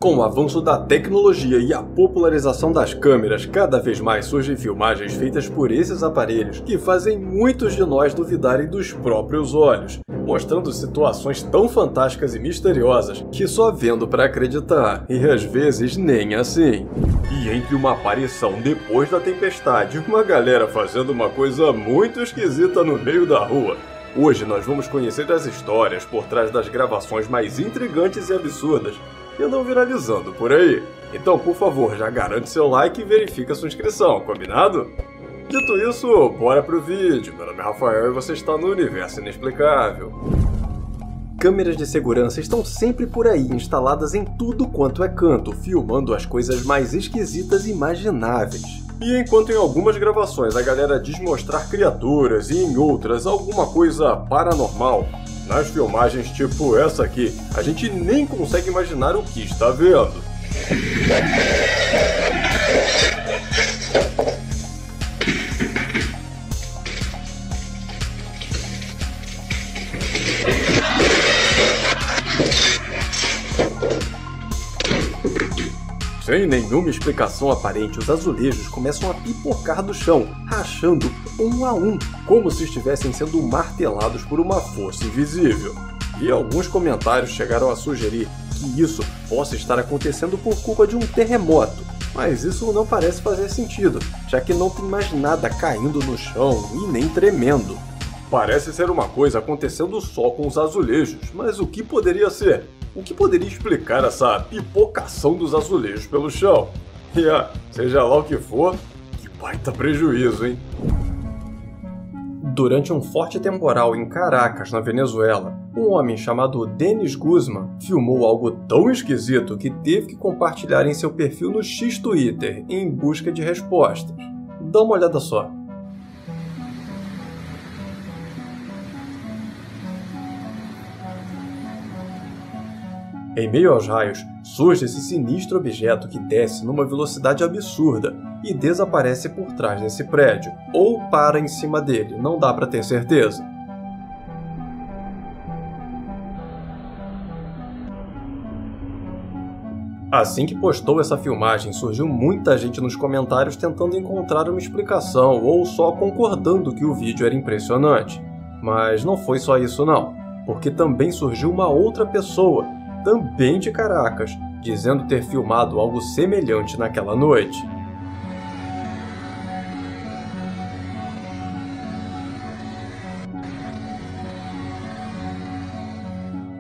Com o avanço da tecnologia e a popularização das câmeras, cada vez mais surgem filmagens feitas por esses aparelhos que fazem muitos de nós duvidarem dos próprios olhos, mostrando situações tão fantásticas e misteriosas que só vendo para acreditar, e às vezes nem assim. E entre uma aparição depois da tempestade, uma galera fazendo uma coisa muito esquisita no meio da rua. Hoje nós vamos conhecer as histórias por trás das gravações mais intrigantes e absurdas, e andam viralizando por aí. Então, por favor, já garante seu like e verifica sua inscrição, combinado? Dito isso, bora pro vídeo. Meu nome é Rafael e você está no Universo Inexplicável. Câmeras de segurança estão sempre por aí, instaladas em tudo quanto é canto, filmando as coisas mais esquisitas imagináveis. E enquanto em algumas gravações a galera diz mostrar criaturas e em outras alguma coisa paranormal, nas filmagens tipo essa aqui, a gente nem consegue imaginar o que está vendo. Sem nenhuma explicação aparente, os azulejos começam a pipocar do chão, rachando um a um, como se estivessem sendo martelados por uma força invisível. E alguns comentários chegaram a sugerir que isso possa estar acontecendo por culpa de um terremoto, mas isso não parece fazer sentido, já que não tem mais nada caindo no chão e nem tremendo. Parece ser uma coisa acontecendo só com os azulejos, mas o que poderia ser? O que poderia explicar essa pipocação dos azulejos pelo chão? E seja lá o que for, que baita prejuízo, hein? Durante um forte temporal em Caracas, na Venezuela, um homem chamado Denis Guzman filmou algo tão esquisito que teve que compartilhar em seu perfil no X-Twitter em busca de respostas. Dá uma olhada só. Em meio aos raios, surge esse sinistro objeto que desce numa velocidade absurda e desaparece por trás desse prédio, ou para em cima dele, não dá para ter certeza. Assim que postou essa filmagem, surgiu muita gente nos comentários tentando encontrar uma explicação ou só concordando que o vídeo era impressionante. Mas não foi só isso não, porque também surgiu uma outra pessoa, também de Caracas, dizendo ter filmado algo semelhante naquela noite.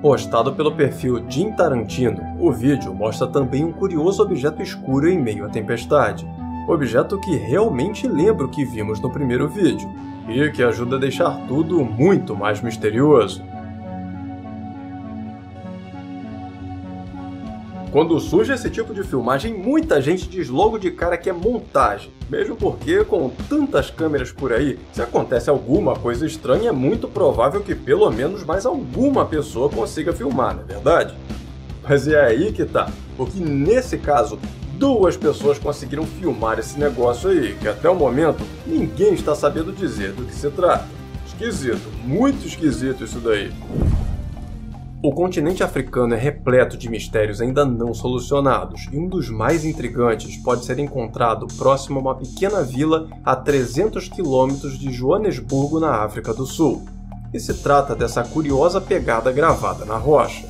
Postado pelo perfil Jim Tarantino, o vídeo mostra também um curioso objeto escuro em meio à tempestade. Objeto que realmente lembra o que vimos no primeiro vídeo, e que ajuda a deixar tudo muito mais misterioso. Quando surge esse tipo de filmagem, muita gente diz logo de cara que é montagem, mesmo porque, com tantas câmeras por aí, se acontece alguma coisa estranha, é muito provável que pelo menos mais alguma pessoa consiga filmar, não é verdade? Mas é aí que tá, porque nesse caso, duas pessoas conseguiram filmar esse negócio aí, que até o momento ninguém está sabendo dizer do que se trata. Esquisito, muito esquisito isso daí. O continente africano é repleto de mistérios ainda não solucionados, e um dos mais intrigantes pode ser encontrado próximo a uma pequena vila a 300 quilômetros de Joanesburgo, na África do Sul. E se trata dessa curiosa pegada gravada na rocha.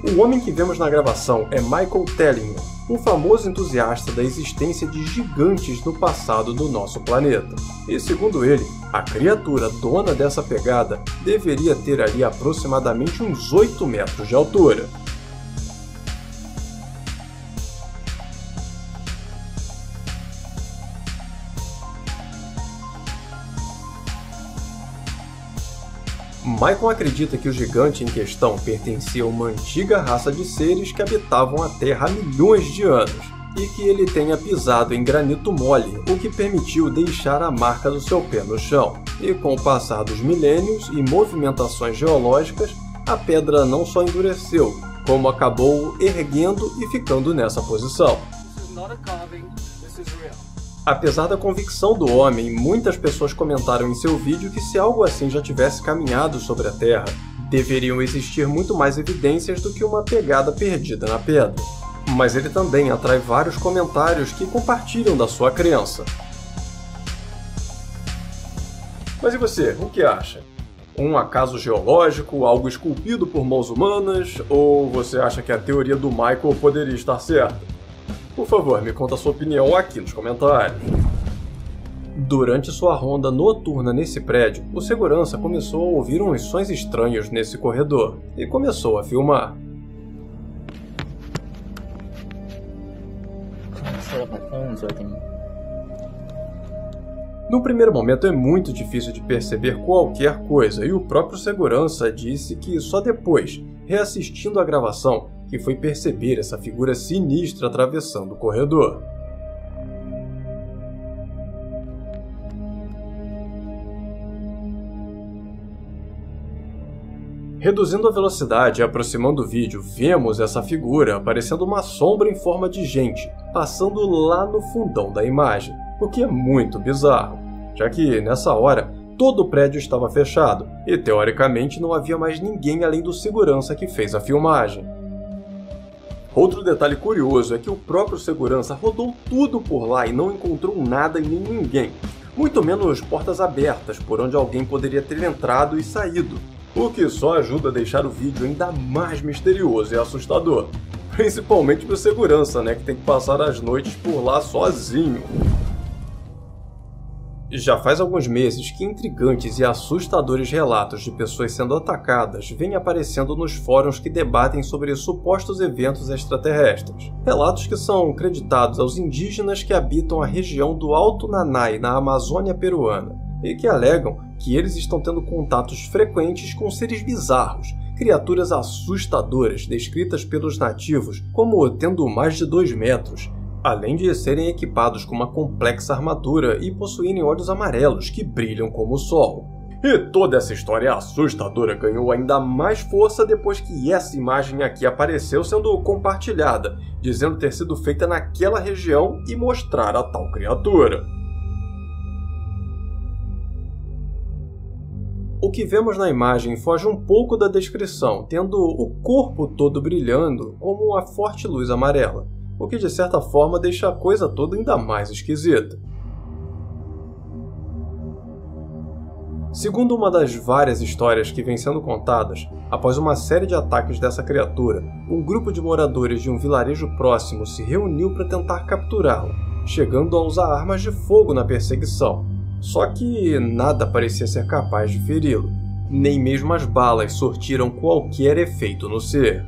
O homem que vemos na gravação é Michael Tellinger, um famoso entusiasta da existência de gigantes no passado do nosso planeta. E segundo ele, a criatura dona dessa pegada deveria ter ali aproximadamente uns 8 metros de altura. Michael acredita que o gigante em questão pertencia a uma antiga raça de seres que habitavam a Terra há milhões de anos, e que ele tenha pisado em granito mole, o que permitiu deixar a marca do seu pé no chão. E com o passar dos milênios e movimentações geológicas, a pedra não só endureceu, como acabou erguendo e ficando nessa posição. Apesar da convicção do homem, muitas pessoas comentaram em seu vídeo que se algo assim já tivesse caminhado sobre a Terra, deveriam existir muito mais evidências do que uma pegada perdida na pedra. Mas ele também atrai vários comentários que compartilham da sua crença. Mas e você, o que acha? Um acaso geológico, algo esculpido por mãos humanas, ou você acha que a teoria do Michael poderia estar certa? Por favor, me conta a sua opinião aqui nos comentários. Durante sua ronda noturna nesse prédio, o segurança começou a ouvir uns sons estranhos nesse corredor e começou a filmar. No primeiro momento é muito difícil de perceber qualquer coisa e o próprio segurança disse que só depois, reassistindo a gravação, que foi perceber essa figura sinistra atravessando o corredor. Reduzindo a velocidade e aproximando o vídeo, vemos essa figura parecendo uma sombra em forma de gente, passando lá no fundão da imagem, o que é muito bizarro, já que, nessa hora, todo o prédio estava fechado e, teoricamente, não havia mais ninguém além do segurança que fez a filmagem. Outro detalhe curioso é que o próprio segurança rodou tudo por lá e não encontrou nada e nem ninguém, muito menos portas abertas por onde alguém poderia ter entrado e saído, o que só ajuda a deixar o vídeo ainda mais misterioso e assustador, principalmente para o segurança, que tem que passar as noites por lá sozinho. Já faz alguns meses que intrigantes e assustadores relatos de pessoas sendo atacadas vêm aparecendo nos fóruns que debatem sobre supostos eventos extraterrestres. Relatos que são creditados aos indígenas que habitam a região do Alto Nanai, na Amazônia peruana, e que alegam que eles estão tendo contatos frequentes com seres bizarros, criaturas assustadoras descritas pelos nativos como tendo mais de 2 metros, além de serem equipados com uma complexa armadura e possuírem olhos amarelos que brilham como o sol. E toda essa história assustadora ganhou ainda mais força depois que essa imagem aqui apareceu sendo compartilhada, dizendo ter sido feita naquela região e mostrar a tal criatura. O que vemos na imagem foge um pouco da descrição, tendo o corpo todo brilhando como uma forte luz amarela, o que de certa forma deixa a coisa toda ainda mais esquisita. Segundo uma das várias histórias que vêm sendo contadas, após uma série de ataques dessa criatura, um grupo de moradores de um vilarejo próximo se reuniu para tentar capturá-la, chegando a usar armas de fogo na perseguição. Só que nada parecia ser capaz de feri-lo, nem mesmo as balas surtiram qualquer efeito no ser.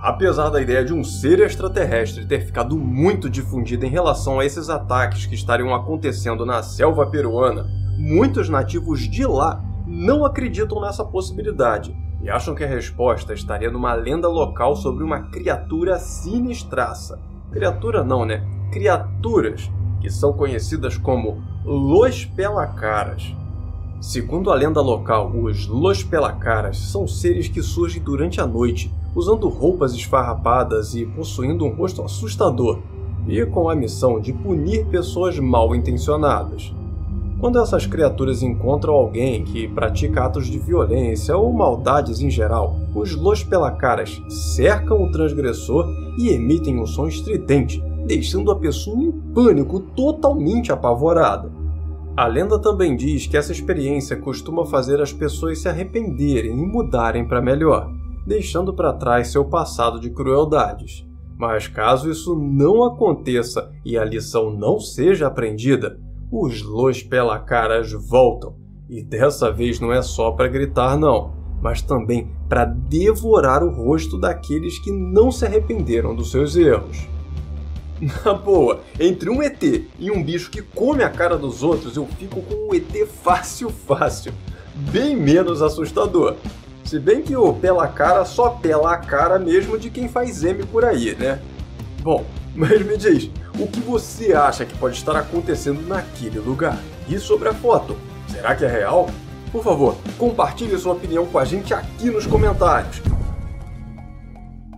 Apesar da ideia de um ser extraterrestre ter ficado muito difundida em relação a esses ataques que estariam acontecendo na selva peruana, muitos nativos de lá não acreditam nessa possibilidade e acham que a resposta estaria numa lenda local sobre uma criatura sinistraça. Criatura não, Criaturas, que são conhecidas como Los Pelacaras. Segundo a lenda local, os Los Pelacaras são seres que surgem durante a noite, usando roupas esfarrapadas e possuindo um rosto assustador, e com a missão de punir pessoas mal intencionadas. Quando essas criaturas encontram alguém que pratica atos de violência ou maldades em geral, os Los Pelacaras cercam o transgressor e emitem um som estridente, deixando a pessoa em pânico, totalmente apavorada. A lenda também diz que essa experiência costuma fazer as pessoas se arrependerem e mudarem para melhor, deixando para trás seu passado de crueldades. Mas caso isso não aconteça e a lição não seja aprendida, os Los Pelacaras voltam. E dessa vez não é só para gritar não, mas também para devorar o rosto daqueles que não se arrependeram dos seus erros. Na boa, entre um ET e um bicho que come a cara dos outros, eu fico com um ET fácil, bem menos assustador. Se bem que o Pelacara só pela a cara mesmo de quem faz M por aí, Bom, mas me diz, o que você acha que pode estar acontecendo naquele lugar? E sobre a foto, será que é real? Por favor, compartilhe sua opinião com a gente aqui nos comentários.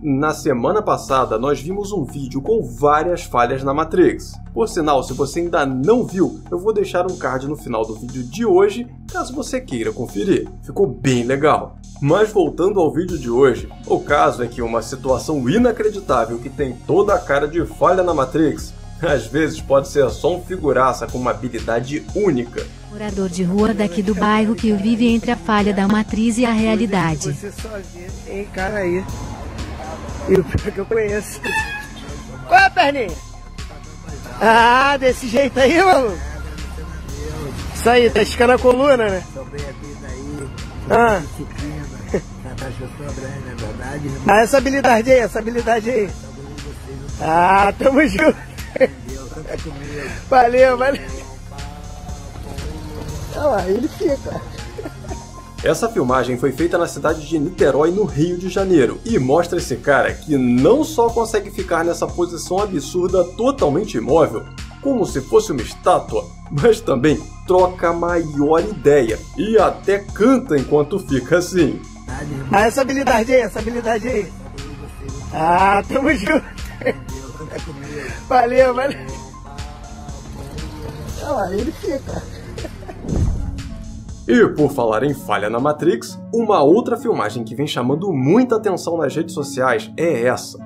Na semana passada, nós vimos um vídeo com várias falhas na Matrix. Por sinal, se você ainda não viu, eu vou deixar um card no final do vídeo de hoje, caso você queira conferir. Ficou bem legal. Mas voltando ao vídeo de hoje, o caso é que uma situação inacreditável que tem toda a cara de falha na Matrix, às vezes pode ser só um figuraça com uma habilidade única. Morador de rua daqui do bairro que vive entre a falha da matriz e a realidade. Você sozinho, tem cara aí. E o pior que eu conheço. Qual é a perninha? Ah, desse jeito aí, maluco. Isso aí, tá esticando a coluna, né? Ah. Ah, essa habilidade aí, Ah, tamo junto. Valeu. Olha lá, ele fica. Essa filmagem foi feita na cidade de Niterói, no Rio de Janeiro, e mostra esse cara que não só consegue ficar nessa posição absurda totalmente imóvel, como se fosse uma estátua, mas também troca a maior ideia e até canta enquanto fica assim. Ah, essa habilidade aí. Ah, tamo junto. Valeu. Olha lá, ele fica. E por falar em falha na Matrix, uma outra filmagem que vem chamando muita atenção nas redes sociais é essa.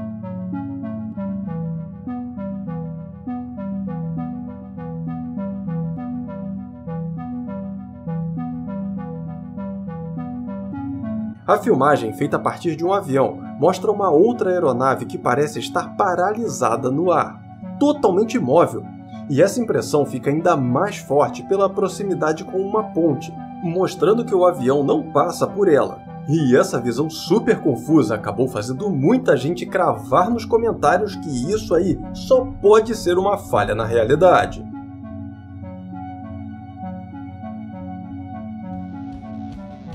A filmagem, feita a partir de um avião, mostra uma outra aeronave que parece estar paralisada no ar, totalmente imóvel. E essa impressão fica ainda mais forte pela proximidade com uma ponte, mostrando que o avião não passa por ela. E essa visão super confusa acabou fazendo muita gente cravar nos comentários que isso aí só pode ser uma falha na realidade.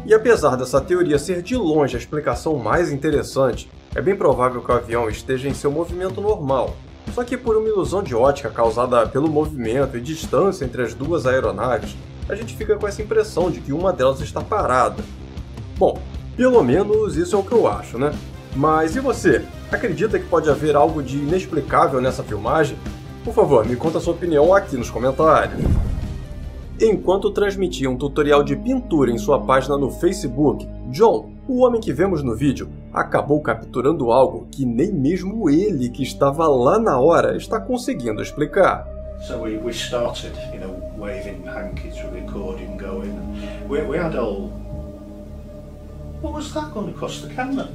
E apesar dessa teoria ser de longe a explicação mais interessante, é bem provável que o avião esteja em seu movimento normal. Só que por uma ilusão de ótica causada pelo movimento e distância entre as duas aeronaves, a gente fica com essa impressão de que uma delas está parada. Bom, pelo menos isso é o que eu acho, né? Mas e você? Acredita que pode haver algo de inexplicável nessa filmagem? Por favor, me conta a sua opinião aqui nos comentários. Enquanto transmitia um tutorial de pintura em sua página no Facebook, John, o homem que vemos no vídeo, acabou capturando algo que nem mesmo ele, que estava lá na hora, está conseguindo explicar. So we started, waving hankies, recording going. We had all. What was that going across the camera?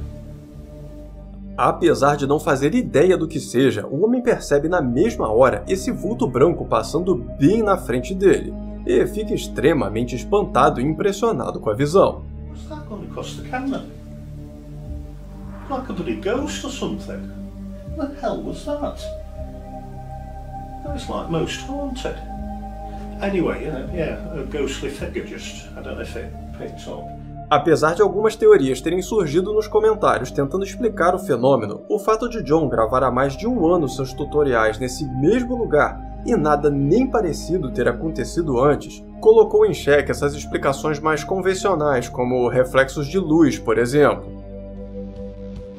Apesar de não fazer ideia do que seja, o homem percebe na mesma hora esse vulto branco passando bem na frente dele, e fica extremamente espantado e impressionado com a visão. What's that going across the camera? Like a bloody ghost or something. What the hell was that? That was like most haunted. Anyway, a ghostly figure just. I don't know if it picked up. Apesar de algumas teorias terem surgido nos comentários tentando explicar o fenômeno, o fato de John gravar há mais de um ano seus tutoriais nesse mesmo lugar e nada nem parecido ter acontecido antes, colocou em xeque essas explicações mais convencionais, como reflexos de luz, por exemplo.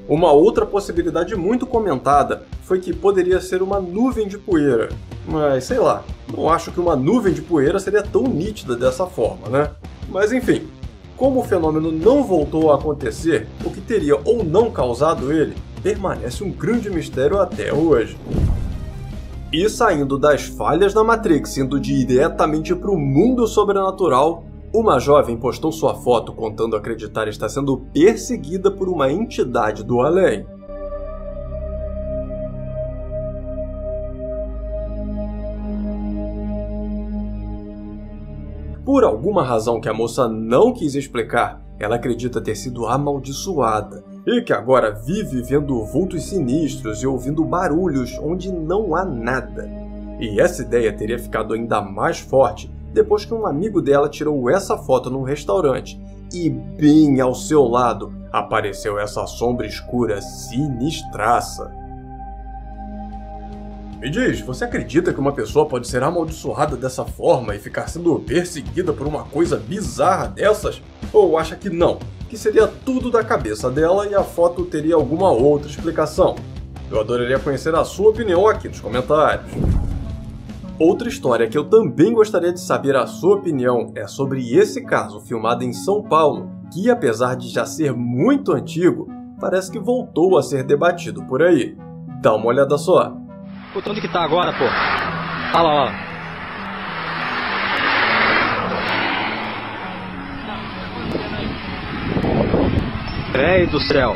Uma outra possibilidade muito comentada foi que poderia ser uma nuvem de poeira, mas sei lá, não acho que uma nuvem de poeira seria tão nítida dessa forma, né? Mas enfim. Como o fenômeno não voltou a acontecer, o que teria ou não causado ele permanece um grande mistério até hoje. E saindo das falhas na Matrix, indo diretamente para o mundo sobrenatural, uma jovem postou sua foto contando acreditar estar sendo perseguida por uma entidade do além. Por alguma razão que a moça não quis explicar, ela acredita ter sido amaldiçoada e que agora vive vendo vultos sinistros e ouvindo barulhos onde não há nada. E essa ideia teria ficado ainda mais forte depois que um amigo dela tirou essa foto num restaurante e bem ao seu lado apareceu essa sombra escura sinistraça. Me diz, você acredita que uma pessoa pode ser amaldiçoada dessa forma e ficar sendo perseguida por uma coisa bizarra dessas? Ou acha que não? que seria tudo da cabeça dela e a foto teria alguma outra explicação. Eu adoraria conhecer a sua opinião aqui nos comentários. Outra história que eu também gostaria de saber a sua opinião é sobre esse caso filmado em São Paulo, que apesar de já ser muito antigo, parece que voltou a ser debatido por aí. Dá uma olhada só. Puta, onde que tá agora, pô? Olha lá, ó. Creio do céu.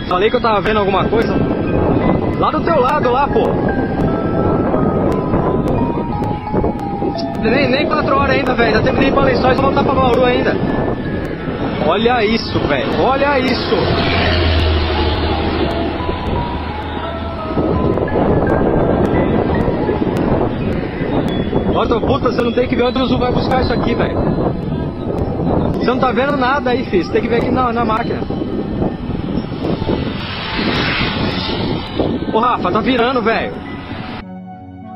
Falei que eu tava vendo alguma coisa. Lá do teu lado, lá, pô. Nem 4 horas ainda, velho. Dá tempo de ir pra Lençóis e voltar pra Bauru ainda. Olha isso, velho. Olha isso. Nossa, puta, você não tem que ver onde o Zul vai buscar isso aqui, velho. Você não tá vendo nada aí, filho. Você tem que ver aqui na máquina. Ô, Rafa, tá virando, velho.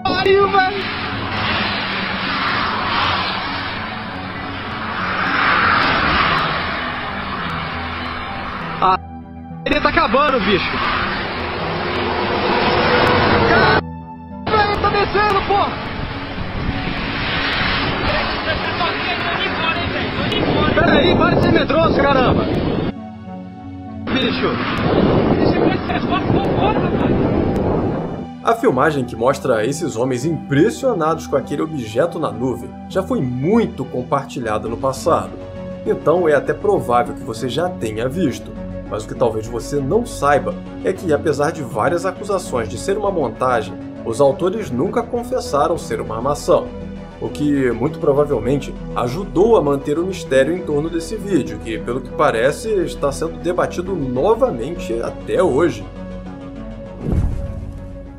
Pariu, velho. Ah, ele tá acabando, bicho. Velho, tá descendo, porra. Pera aí, para de ser medroso, caramba! Bicho! A filmagem que mostra esses homens impressionados com aquele objeto na nuvem já foi muito compartilhada no passado. Então é até provável que você já tenha visto. Mas o que talvez você não saiba é que, apesar de várias acusações de ser uma montagem, os autores nunca confessaram ser uma armação. O que, muito provavelmente, ajudou a manter o mistério em torno desse vídeo, que, pelo que parece, está sendo debatido novamente até hoje.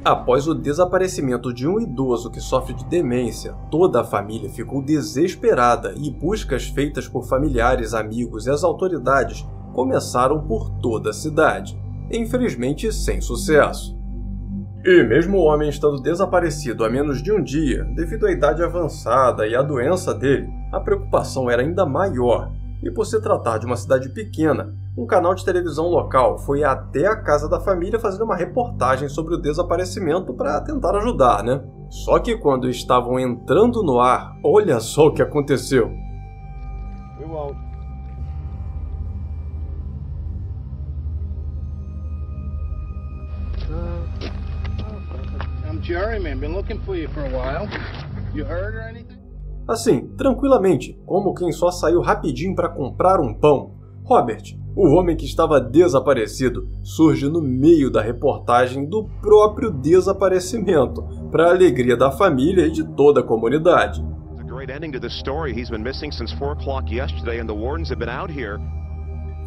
Após o desaparecimento de um idoso que sofre de demência, toda a família ficou desesperada e buscas feitas por familiares, amigos e as autoridades começaram por toda a cidade, infelizmente sem sucesso. E mesmo o homem estando desaparecido há menos de um dia, devido à idade avançada e à doença dele, a preocupação era ainda maior. E por se tratar de uma cidade pequena, um canal de televisão local foi até a casa da família fazer uma reportagem sobre o desaparecimento para tentar ajudar, né? Só que quando estavam entrando no ar, olha só o que aconteceu. Jerry, man, been looking for you for a while. You heard or anything? Assim, tranquilamente, como quem só saiu rapidinho para comprar um pão, Robert, o homem que estava desaparecido, surge no meio da reportagem do próprio desaparecimento, para a alegria da família e de toda a comunidade.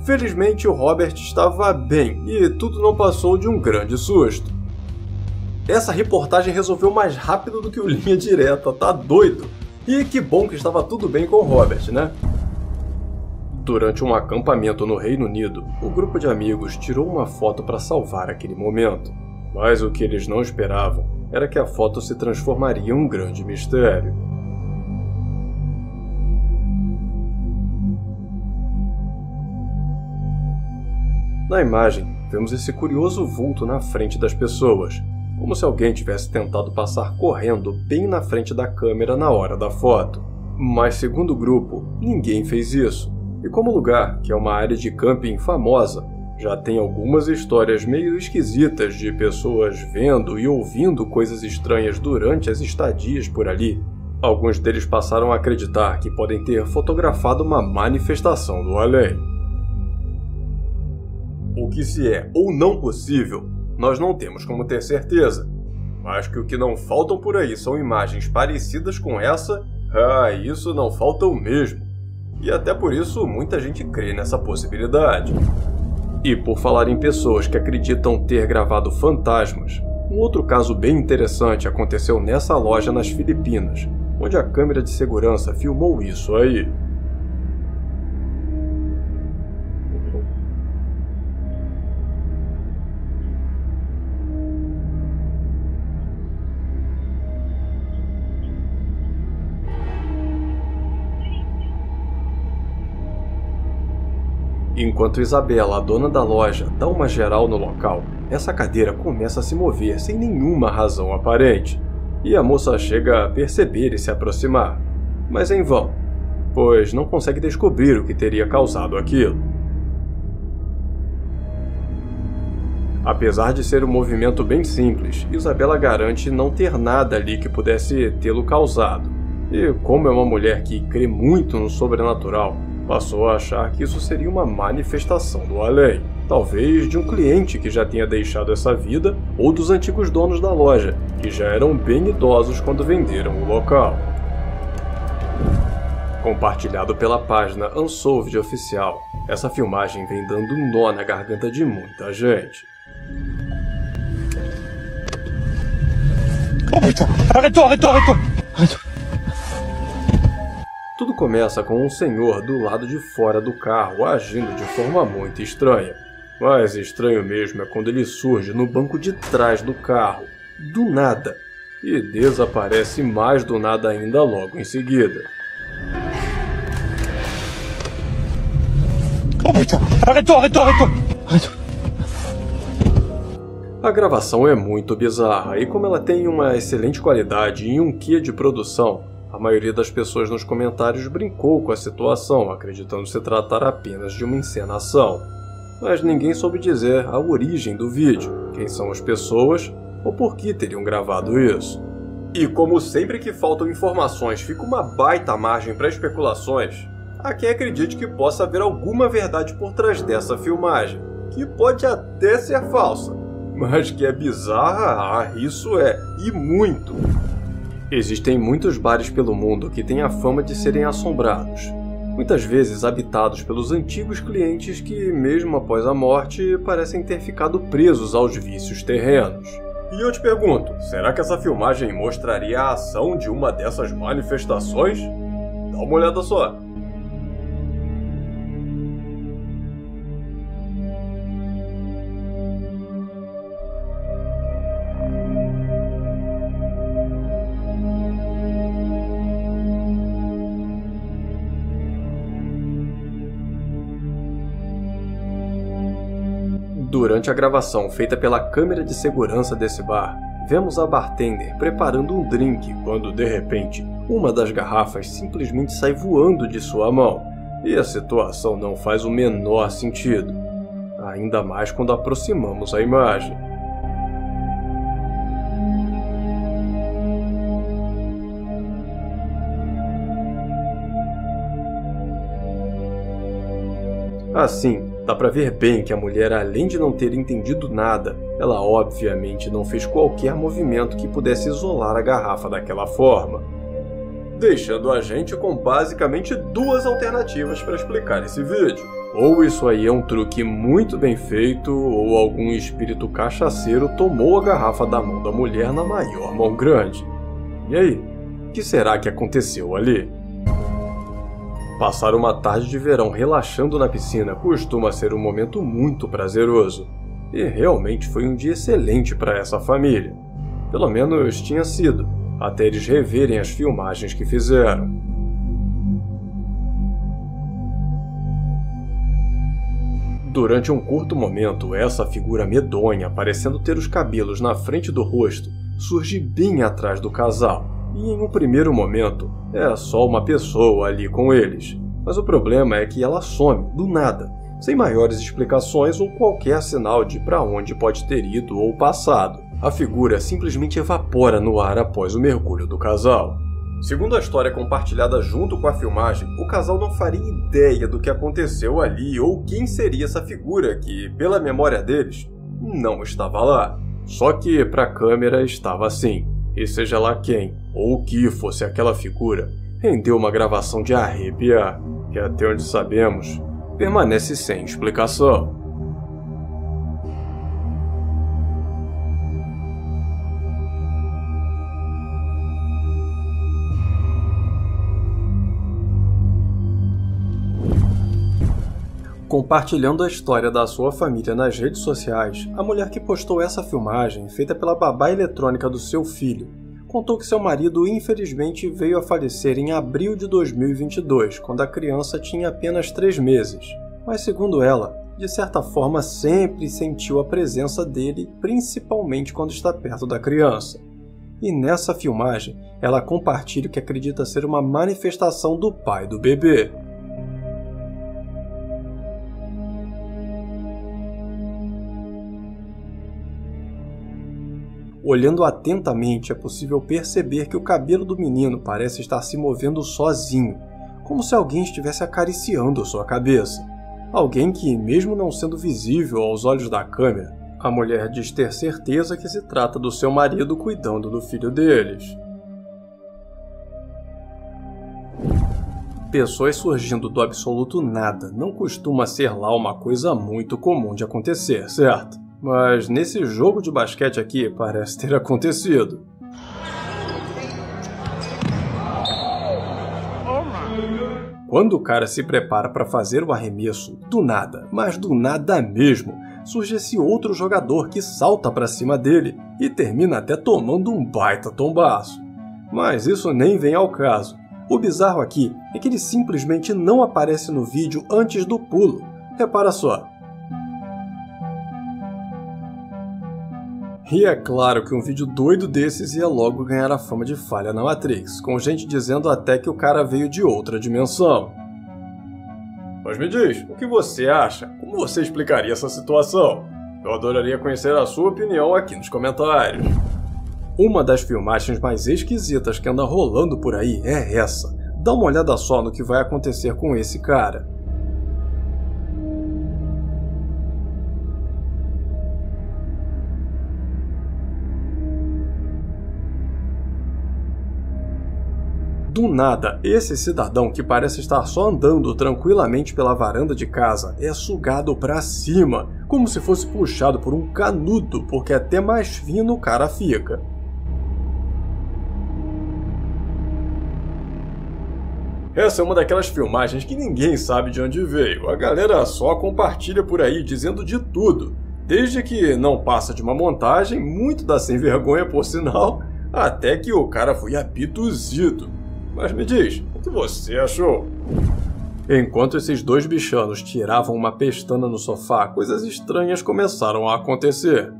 Felizmente, o Robert estava bem e tudo não passou de um grande susto. Essa reportagem resolveu mais rápido do que o Linha Direta, tá doido? E que bom que estava tudo bem com o Robert, né? Durante um acampamento no Reino Unido, o grupo de amigos tirou uma foto para salvar aquele momento. Mas o que eles não esperavam era que a foto se transformaria em um grande mistério. Na imagem, vemos esse curioso vulto na frente das pessoas, como se alguém tivesse tentado passar correndo bem na frente da câmera na hora da foto. Mas segundo o grupo, ninguém fez isso. E como o lugar, que é uma área de camping famosa, já tem algumas histórias meio esquisitas de pessoas vendo e ouvindo coisas estranhas durante as estadias por ali, alguns deles passaram a acreditar que podem ter fotografado uma manifestação do além. O que se é ou não possível, nós não temos como ter certeza, mas que o que não faltam por aí são imagens parecidas com essa, isso não faltam mesmo. E até por isso muita gente crê nessa possibilidade. E por falar em pessoas que acreditam ter gravado fantasmas, um outro caso bem interessante aconteceu nessa loja nas Filipinas, onde a câmera de segurança filmou isso aí. enquanto Isabela, a dona da loja, dá uma geral no local, essa cadeira começa a se mover sem nenhuma razão aparente, e a moça chega a perceber e se aproximar, mas em vão, pois não consegue descobrir o que teria causado aquilo. Apesar de ser um movimento bem simples, Isabela garante não ter nada ali que pudesse tê-lo causado, e como é uma mulher que crê muito no sobrenatural, passou a achar que isso seria uma manifestação do além, talvez de um cliente que já tenha deixado essa vida ou dos antigos donos da loja, que já eram bem idosos quando venderam o local. Compartilhado pela página Unsolved Oficial, essa filmagem vem dando um nó na garganta de muita gente. Tudo começa com um senhor do lado de fora do carro agindo de forma muito estranha. Mas estranho mesmo é quando ele surge no banco de trás do carro, do nada, e desaparece mais do nada ainda logo em seguida. A gravação é muito bizarra, e como ela tem uma excelente qualidade e um quê de produção, a maioria das pessoas nos comentários brincou com a situação, acreditando se tratar apenas de uma encenação. Mas ninguém soube dizer a origem do vídeo, quem são as pessoas ou por que teriam gravado isso. E como sempre que faltam informações fica uma baita margem para especulações, há quem acredite que possa haver alguma verdade por trás dessa filmagem, que pode até ser falsa, mas que é bizarra, isso é, e muito. Existem muitos bares pelo mundo que têm a fama de serem assombrados, muitas vezes habitados pelos antigos clientes que, mesmo após a morte, parecem ter ficado presos aos vícios terrenos. E eu te pergunto, será que essa filmagem mostraria a ação de uma dessas manifestações? Dá uma olhada só. Durante a gravação feita pela câmera de segurança desse bar, vemos a bartender preparando um drink quando, de repente, uma das garrafas simplesmente sai voando de sua mão, e a situação não faz o menor sentido, ainda mais quando aproximamos a imagem. Assim, dá pra ver bem que a mulher, além de não ter entendido nada, ela obviamente não fez qualquer movimento que pudesse isolar a garrafa daquela forma, deixando a gente com basicamente duas alternativas para explicar esse vídeo. Ou isso aí é um truque muito bem feito, ou algum espírito cachaceiro tomou a garrafa da mão da mulher na maior mão grande. E aí, o que será que aconteceu ali? Passar uma tarde de verão relaxando na piscina costuma ser um momento muito prazeroso. E realmente foi um dia excelente para essa família. Pelo menos tinha sido, até eles reverem as filmagens que fizeram. Durante um curto momento, essa figura medonha, parecendo ter os cabelos na frente do rosto, surge bem atrás do casal. E em um primeiro momento, é só uma pessoa ali com eles. Mas o problema é que ela some, do nada, sem maiores explicações ou qualquer sinal de para onde pode ter ido ou passado. A figura simplesmente evapora no ar após o mergulho do casal. Segundo a história compartilhada junto com a filmagem, o casal não faria ideia do que aconteceu ali ou quem seria essa figura que, pela memória deles, não estava lá. Só que para a câmera estava assim. E seja lá quem, ou o que fosse aquela figura, rendeu uma gravação de arrepiar, que até onde sabemos, permanece sem explicação. Compartilhando a história da sua família nas redes sociais, a mulher que postou essa filmagem, feita pela babá eletrônica do seu filho, contou que seu marido infelizmente veio a falecer em abril de 2022, quando a criança tinha apenas 3 meses. mas segundo ela, de certa forma sempre sentiu a presença dele, principalmente quando está perto da criança. E nessa filmagem, ela compartilha o que acredita ser uma manifestação do pai do bebê. Olhando atentamente, é possível perceber que o cabelo do menino parece estar se movendo sozinho, como se alguém estivesse acariciando sua cabeça. Alguém que, mesmo não sendo visível aos olhos da câmera, a mulher diz ter certeza que se trata do seu marido cuidando do filho deles. Pessoas surgindo do absoluto nada não costuma ser lá uma coisa muito comum de acontecer, certo? Mas nesse jogo de basquete aqui parece ter acontecido. Quando o cara se prepara para fazer o arremesso, do nada, mas do nada mesmo, surge esse outro jogador que salta para cima dele e termina até tomando um baita tombaço. Mas isso nem vem ao caso. O bizarro aqui é que ele simplesmente não aparece no vídeo antes do pulo. Repara só. E é claro que um vídeo doido desses ia logo ganhar a fama de falha na Matrix, com gente dizendo até que o cara veio de outra dimensão. Mas me diz, o que você acha? Como você explicaria essa situação? Eu adoraria conhecer a sua opinião aqui nos comentários. Uma das filmagens mais esquisitas que anda rolando por aí é essa. Dá uma olhada só no que vai acontecer com esse cara. Do nada, esse cidadão que parece estar só andando tranquilamente pela varanda de casa é sugado para cima, como se fosse puxado por um canudo, porque até mais fino o cara fica. Essa é uma daquelas filmagens que ninguém sabe de onde veio, a galera só compartilha por aí dizendo de tudo, desde que não passa de uma montagem, muito da sem vergonha por sinal, até que o cara foi abduzido. Mas me diz, o que você achou? Enquanto esses dois bichanos tiravam uma pestana no sofá, coisas estranhas começaram a acontecer.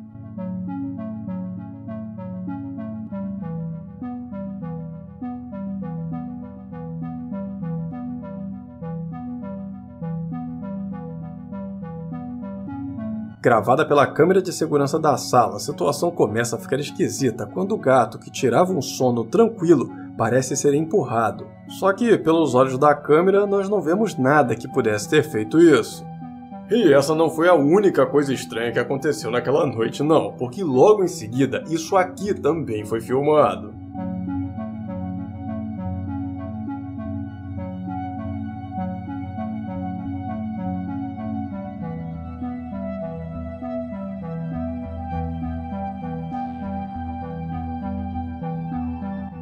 Gravada pela câmera de segurança da sala, a situação começa a ficar esquisita quando o gato, que tirava um sono tranquilo, parece ser empurrado. Só que, pelos olhos da câmera, nós não vemos nada que pudesse ter feito isso. E essa não foi a única coisa estranha que aconteceu naquela noite não, porque logo em seguida, isso aqui também foi filmado.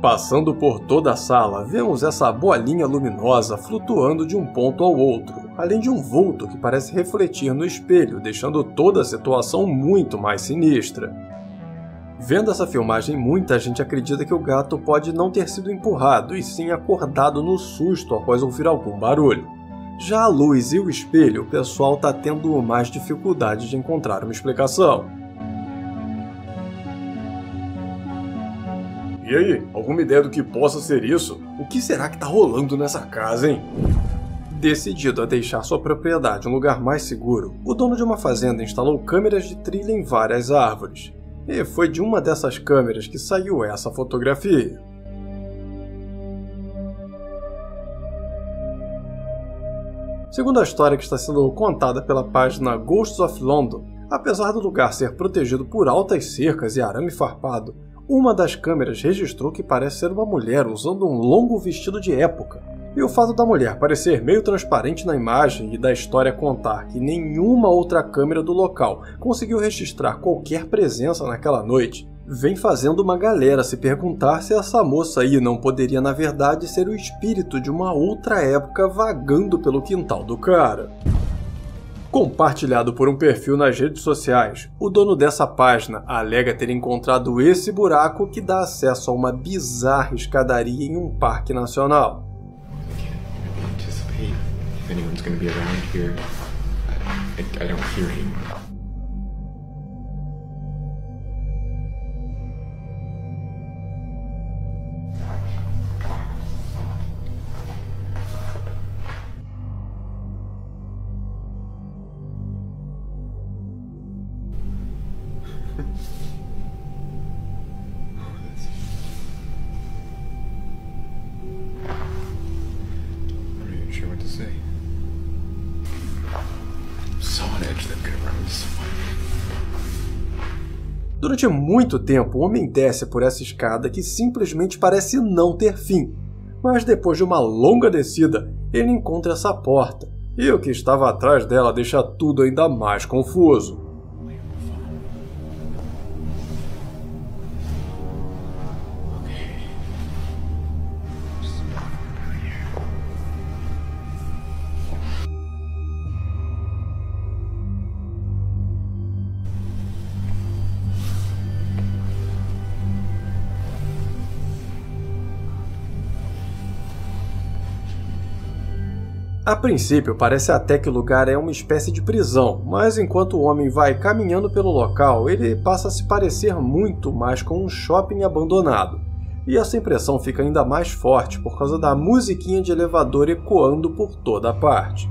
Passando por toda a sala, vemos essa bolinha luminosa flutuando de um ponto ao outro, além de um vulto que parece refletir no espelho, deixando toda a situação muito mais sinistra. Vendo essa filmagem, muita gente acredita que o gato pode não ter sido empurrado, e sim acordado no susto após ouvir algum barulho. Já a luz e o espelho, o pessoal está tendo mais dificuldade de encontrar uma explicação. E aí, alguma ideia do que possa ser isso? O que será que tá rolando nessa casa, hein? Decidido a deixar sua propriedade um lugar mais seguro, o dono de uma fazenda instalou câmeras de trilha em várias árvores. E foi de uma dessas câmeras que saiu essa fotografia. Segundo a história que está sendo contada pela página Ghosts of London, apesar do lugar ser protegido por altas cercas e arame farpado, uma das câmeras registrou que parece ser uma mulher usando um longo vestido de época. E o fato da mulher parecer meio transparente na imagem e da história contar que nenhuma outra câmera do local conseguiu registrar qualquer presença naquela noite, vem fazendo uma galera se perguntar se essa moça aí não poderia na verdade ser o espírito de uma outra época vagando pelo quintal do cara. Compartilhado por um perfil nas redes sociais, o dono dessa página alega ter encontrado esse buraco que dá acesso a uma bizarra escadaria em um parque nacional. I don't hear him. Durante muito tempo, o homem desce por essa escada que simplesmente parece não ter fim. Mas depois de uma longa descida, ele encontra essa porta, e o que estava atrás dela deixa tudo ainda mais confuso. A princípio, parece até que o lugar é uma espécie de prisão, mas enquanto o homem vai caminhando pelo local, ele passa a se parecer muito mais com um shopping abandonado. E essa impressão fica ainda mais forte por causa da musiquinha de elevador ecoando por toda a parte.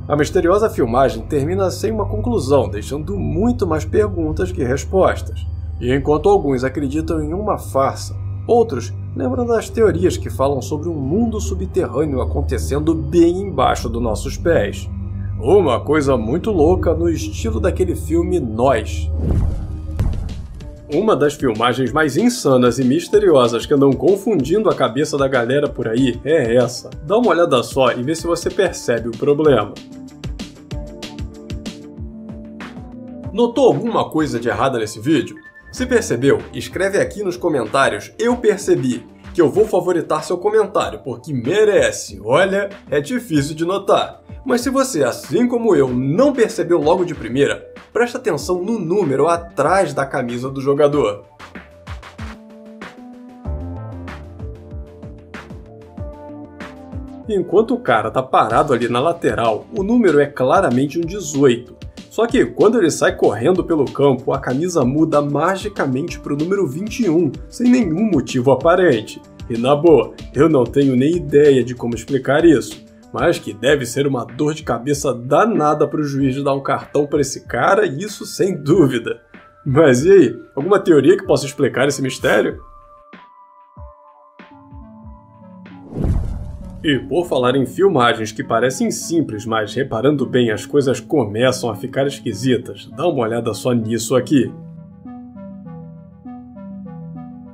A misteriosa filmagem termina sem uma conclusão, deixando muito mais perguntas que respostas. E enquanto alguns acreditam em uma farsa, outros lembram das teorias que falam sobre um mundo subterrâneo acontecendo bem embaixo dos nossos pés. Uma coisa muito louca no estilo daquele filme Nós. Uma das filmagens mais insanas e misteriosas que andam confundindo a cabeça da galera por aí é essa. Dá uma olhada só e vê se você percebe o problema. Notou alguma coisa de errada nesse vídeo? Se percebeu, escreve aqui nos comentários "Eu percebi", que eu vou favoritar seu comentário, porque merece. Olha, é difícil de notar. Mas se você, assim como eu, não percebeu logo de primeira, presta atenção no número atrás da camisa do jogador. Enquanto o cara tá parado ali na lateral, o número é claramente um 18. Só que quando ele sai correndo pelo campo, a camisa muda magicamente para o número 21, sem nenhum motivo aparente. E na boa, eu não tenho nem ideia de como explicar isso, mas que deve ser uma dor de cabeça danada para o juiz dar um cartão para esse cara, isso sem dúvida. Mas e aí, alguma teoria que possa explicar esse mistério? E por falar em filmagens que parecem simples, mas reparando bem as coisas começam a ficar esquisitas, dá uma olhada só nisso aqui.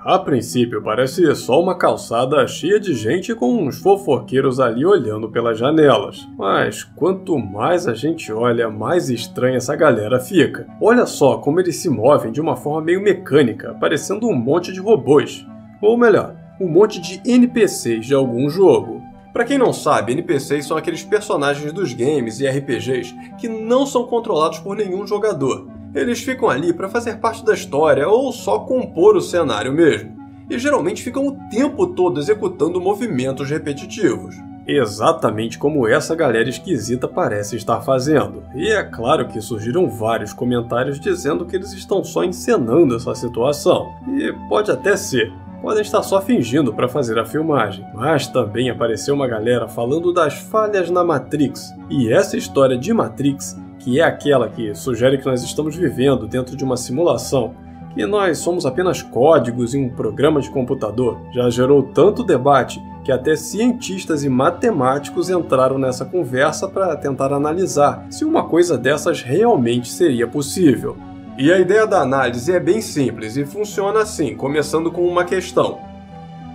A princípio parece só uma calçada cheia de gente com uns fofoqueiros ali olhando pelas janelas. Mas quanto mais a gente olha, mais estranha essa galera fica. Olha só como eles se movem de uma forma meio mecânica, parecendo um monte de robôs. Ou melhor, um monte de NPCs de algum jogo. Pra quem não sabe, NPCs são aqueles personagens dos games e RPGs que não são controlados por nenhum jogador. Eles ficam ali para fazer parte da história ou só compor o cenário mesmo. E geralmente ficam o tempo todo executando movimentos repetitivos. Exatamente como essa galera esquisita parece estar fazendo. E é claro que surgiram vários comentários dizendo que eles estão só encenando essa situação. E pode até ser. Podem estar só fingindo para fazer a filmagem. Mas também apareceu uma galera falando das falhas na Matrix. E essa história de Matrix, que é aquela que sugere que nós estamos vivendo dentro de uma simulação, que nós somos apenas códigos em um programa de computador, já gerou tanto debate que até cientistas e matemáticos entraram nessa conversa para tentar analisar se uma coisa dessas realmente seria possível. E a ideia da análise é bem simples e funciona assim, começando com uma questão.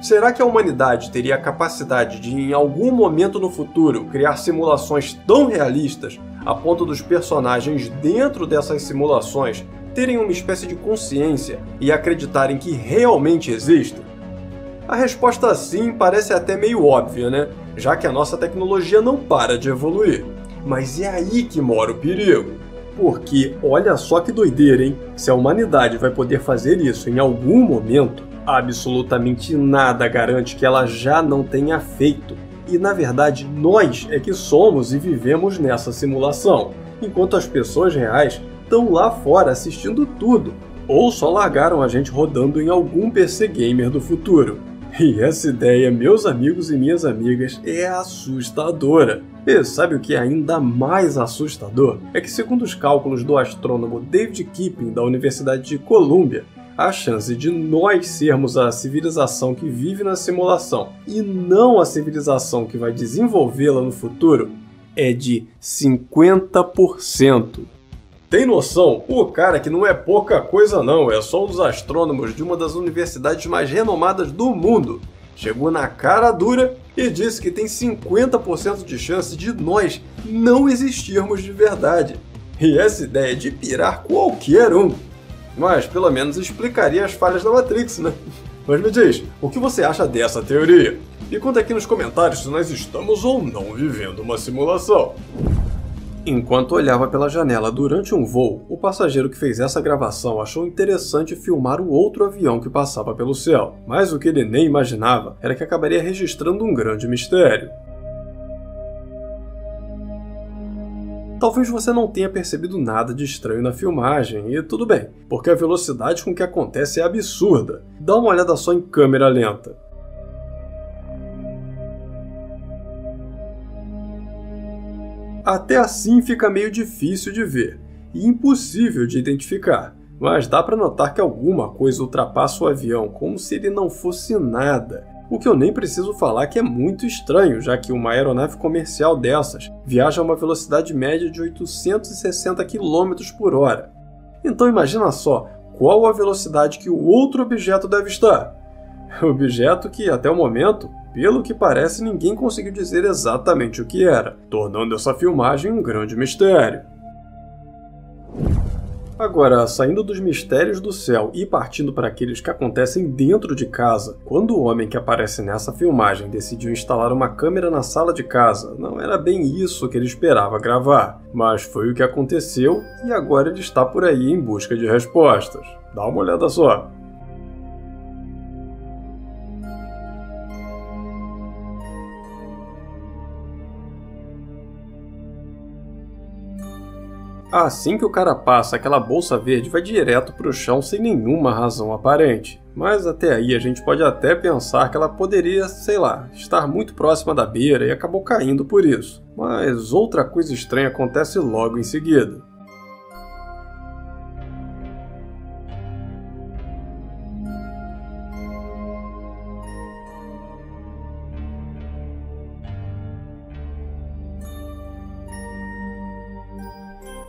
Será que a humanidade teria a capacidade de, em algum momento no futuro, criar simulações tão realistas a ponto dos personagens dentro dessas simulações terem uma espécie de consciência e acreditarem que realmente existem? A resposta sim parece até meio óbvia, né? Já que a nossa tecnologia não para de evoluir. Mas é aí que mora o perigo. Porque, olha só que doideira, hein? Se a humanidade vai poder fazer isso em algum momento, absolutamente nada garante que ela já não tenha feito. E na verdade, nós é que somos e vivemos nessa simulação, enquanto as pessoas reais estão lá fora assistindo tudo, ou só largaram a gente rodando em algum PC gamer do futuro. E essa ideia, meus amigos e minhas amigas, é assustadora. E sabe o que é ainda mais assustador? É que, segundo os cálculos do astrônomo David Kipping, da Universidade de Colômbia, a chance de nós sermos a civilização que vive na simulação e não a civilização que vai desenvolvê-la no futuro é de 50%. Tem noção? O cara que não é pouca coisa não, é só um dos astrônomos de uma das universidades mais renomadas do mundo. Chegou na cara dura e disse que tem 50% de chance de nós não existirmos de verdade. E essa ideia é de pirar qualquer um. Mas pelo menos explicaria as falhas da Matrix, né? Mas me diz, o que você acha dessa teoria? E conta aqui nos comentários se nós estamos ou não vivendo uma simulação. Enquanto olhava pela janela durante um voo, o passageiro que fez essa gravação achou interessante filmar o outro avião que passava pelo céu, mas o que ele nem imaginava era que acabaria registrando um grande mistério. Talvez você não tenha percebido nada de estranho na filmagem, e tudo bem, porque a velocidade com que acontece é absurda. Dá uma olhada só em câmera lenta. Até assim fica meio difícil de ver, e impossível de identificar, mas dá para notar que alguma coisa ultrapassa o avião como se ele não fosse nada. O que eu nem preciso falar que é muito estranho, já que uma aeronave comercial dessas viaja a uma velocidade média de 860 km por hora. Então imagina só, qual a velocidade que o outro objeto deve estar? Objeto que, até o momento, pelo que parece, ninguém conseguiu dizer exatamente o que era, tornando essa filmagem um grande mistério. Agora, saindo dos mistérios do céu e partindo para aqueles que acontecem dentro de casa, quando o homem que aparece nessa filmagem decidiu instalar uma câmera na sala de casa, não era bem isso que ele esperava gravar, mas foi o que aconteceu e agora ele está por aí em busca de respostas. Dá uma olhada só. Assim que o cara passa, aquela bolsa verde vai direto para o chão sem nenhuma razão aparente. Mas até aí a gente pode até pensar que ela poderia, sei lá, estar muito próxima da beira e acabou caindo por isso. Mas outra coisa estranha acontece logo em seguida.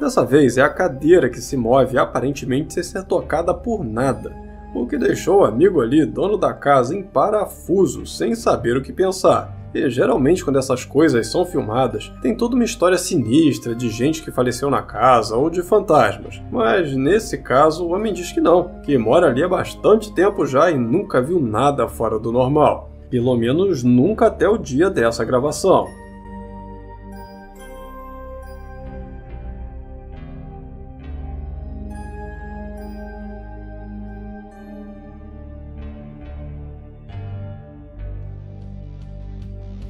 Dessa vez é a cadeira que se move aparentemente sem ser tocada por nada, o que deixou o amigo ali, dono da casa, em parafuso, sem saber o que pensar. E geralmente quando essas coisas são filmadas, tem toda uma história sinistra de gente que faleceu na casa ou de fantasmas. Mas nesse caso o homem diz que não, que mora ali há bastante tempo já e nunca viu nada fora do normal. Pelo menos nunca até o dia dessa gravação.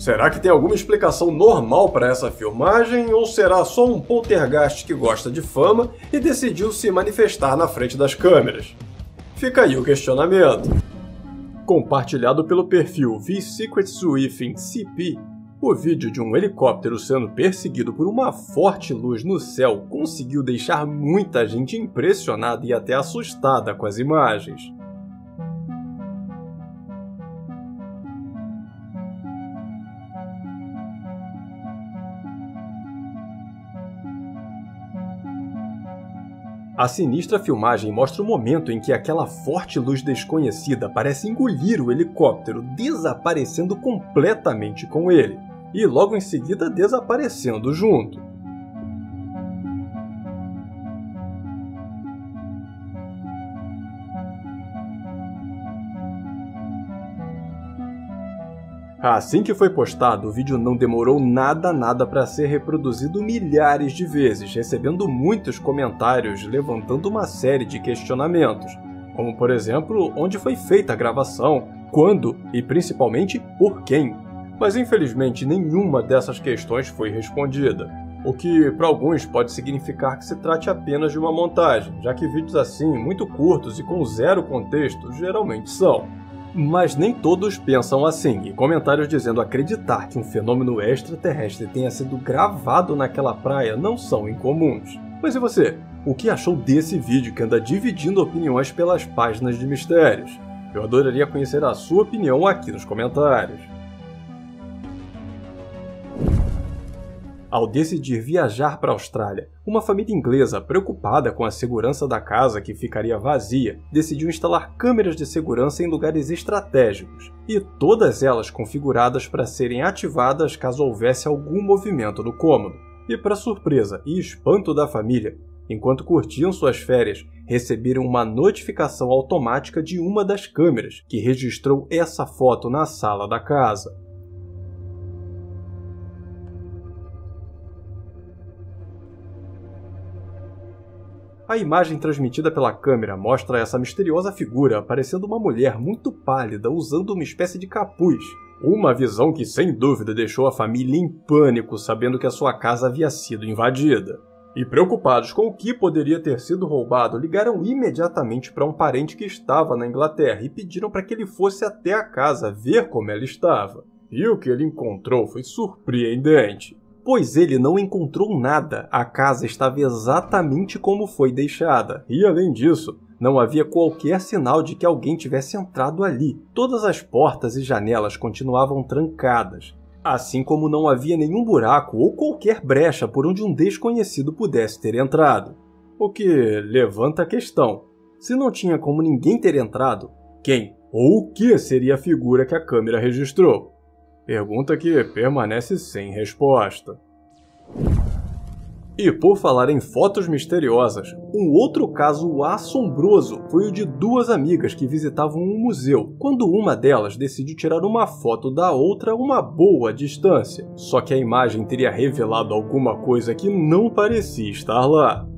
Será que tem alguma explicação normal para essa filmagem ou será só um poltergeist que gosta de fama e decidiu se manifestar na frente das câmeras? Fica aí o questionamento. Compartilhado pelo perfil V-Secrets Within CP, o vídeo de um helicóptero sendo perseguido por uma forte luz no céu conseguiu deixar muita gente impressionada e até assustada com as imagens. A sinistra filmagem mostra o momento em que aquela forte luz desconhecida parece engolir o helicóptero, desaparecendo completamente com ele, e logo em seguida desaparecendo junto. Assim que foi postado, o vídeo não demorou nada para ser reproduzido milhares de vezes, recebendo muitos comentários, levantando uma série de questionamentos, como por exemplo, onde foi feita a gravação, quando e principalmente por quem. Mas infelizmente nenhuma dessas questões foi respondida, o que para alguns pode significar que se trate apenas de uma montagem, já que vídeos assim, muito curtos e com zero contexto, geralmente são. Mas nem todos pensam assim, e comentários dizendo acreditar que um fenômeno extraterrestre tenha sido gravado naquela praia não são incomuns. Mas e você? O que achou desse vídeo que anda dividindo opiniões pelas páginas de mistérios? Eu adoraria conhecer a sua opinião aqui nos comentários. Ao decidir viajar para a Austrália, uma família inglesa, preocupada com a segurança da casa que ficaria vazia, decidiu instalar câmeras de segurança em lugares estratégicos, e todas elas configuradas para serem ativadas caso houvesse algum movimento no cômodo. E para surpresa e espanto da família, enquanto curtiam suas férias, receberam uma notificação automática de uma das câmeras, que registrou essa foto na sala da casa. A imagem transmitida pela câmera mostra essa misteriosa figura parecendo uma mulher muito pálida usando uma espécie de capuz. Uma visão que sem dúvida deixou a família em pânico sabendo que a sua casa havia sido invadida. E preocupados com o que poderia ter sido roubado, ligaram imediatamente para um parente que estava na Inglaterra e pediram para que ele fosse até a casa ver como ela estava. E o que ele encontrou foi surpreendente. Pois ele não encontrou nada, a casa estava exatamente como foi deixada. E além disso, não havia qualquer sinal de que alguém tivesse entrado ali. Todas as portas e janelas continuavam trancadas, assim como não havia nenhum buraco ou qualquer brecha por onde um desconhecido pudesse ter entrado. O que levanta a questão: se não tinha como ninguém ter entrado, quem ou o que seria a figura que a câmera registrou? Pergunta que permanece sem resposta. E por falar em fotos misteriosas, um outro caso assombroso foi o de duas amigas que visitavam um museu, quando uma delas decidiu tirar uma foto da outra a uma boa distância. Só que a imagem teria revelado alguma coisa que não parecia estar lá.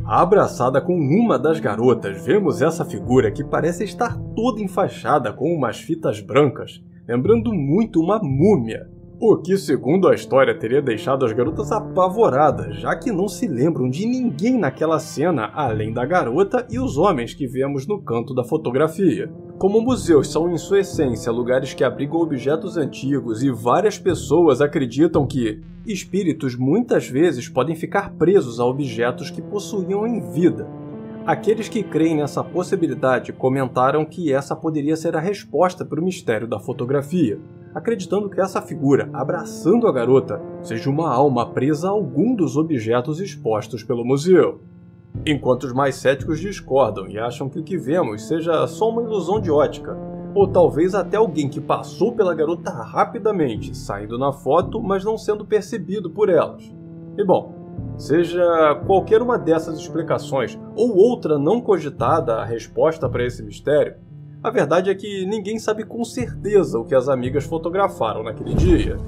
Abraçada com uma das garotas, vemos essa figura que parece estar toda enfaixada com umas fitas brancas, lembrando muito uma múmia. O que, segundo a história, teria deixado as garotas apavoradas, já que não se lembram de ninguém naquela cena além da garota e os homens que vemos no canto da fotografia. Como museus são em sua essência lugares que abrigam objetos antigos e várias pessoas acreditam que espíritos muitas vezes podem ficar presos a objetos que possuíam em vida. Aqueles que creem nessa possibilidade comentaram que essa poderia ser a resposta para o mistério da fotografia, acreditando que essa figura, abraçando a garota, seja uma alma presa a algum dos objetos expostos pelo museu. Enquanto os mais céticos discordam e acham que o que vemos seja só uma ilusão de ótica, ou talvez até alguém que passou pela garota rapidamente, saindo na foto, mas não sendo percebido por elas. E bom, seja qualquer uma dessas explicações ou outra não cogitada a resposta para esse mistério, a verdade é que ninguém sabe com certeza o que as amigas fotografaram naquele dia.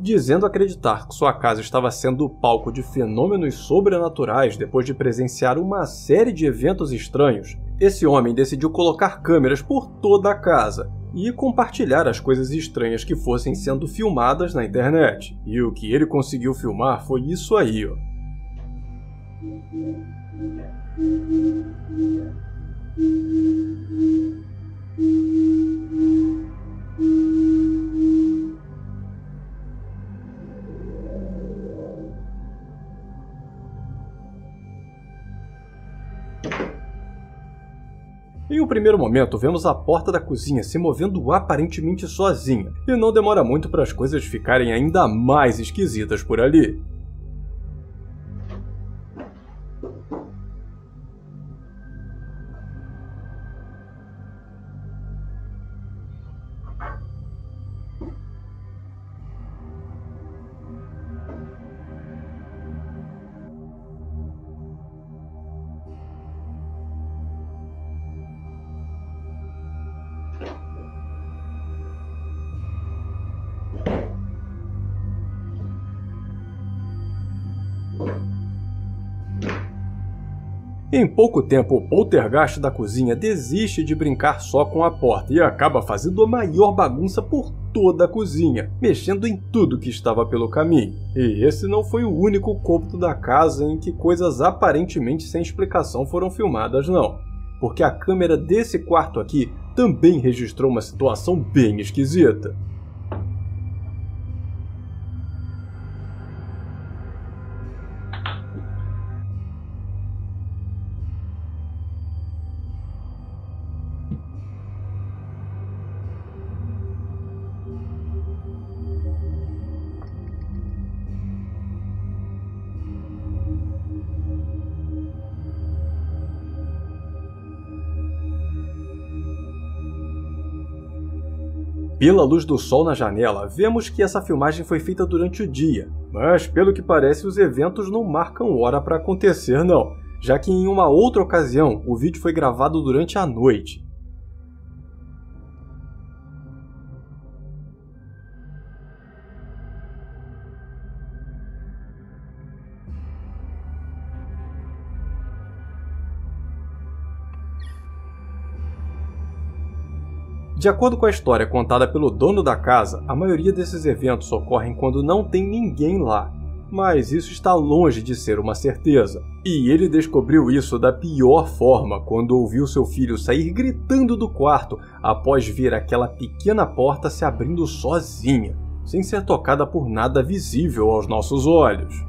Dizendo acreditar que sua casa estava sendo o palco de fenômenos sobrenaturais depois de presenciar uma série de eventos estranhos, esse homem decidiu colocar câmeras por toda a casa e compartilhar as coisas estranhas que fossem sendo filmadas na internet. E o que ele conseguiu filmar foi isso aí, ó. Em um primeiro momento, vemos a porta da cozinha se movendo aparentemente sozinha, e não demora muito para as coisas ficarem ainda mais esquisitas por ali. Em pouco tempo, o poltergeist da cozinha desiste de brincar só com a porta e acaba fazendo a maior bagunça por toda a cozinha, mexendo em tudo que estava pelo caminho. E esse não foi o único cômodo da casa em que coisas aparentemente sem explicação foram filmadas, não. Porque a câmera desse quarto aqui também registrou uma situação bem esquisita. Pela luz do sol na janela, vemos que essa filmagem foi feita durante o dia, mas pelo que parece os eventos não marcam hora para acontecer não, já que em uma outra ocasião o vídeo foi gravado durante a noite. De acordo com a história contada pelo dono da casa, a maioria desses eventos ocorrem quando não tem ninguém lá. Mas isso está longe de ser uma certeza. E ele descobriu isso da pior forma quando ouviu seu filho sair gritando do quarto após ver aquela pequena porta se abrindo sozinha, sem ser tocada por nada visível aos nossos olhos.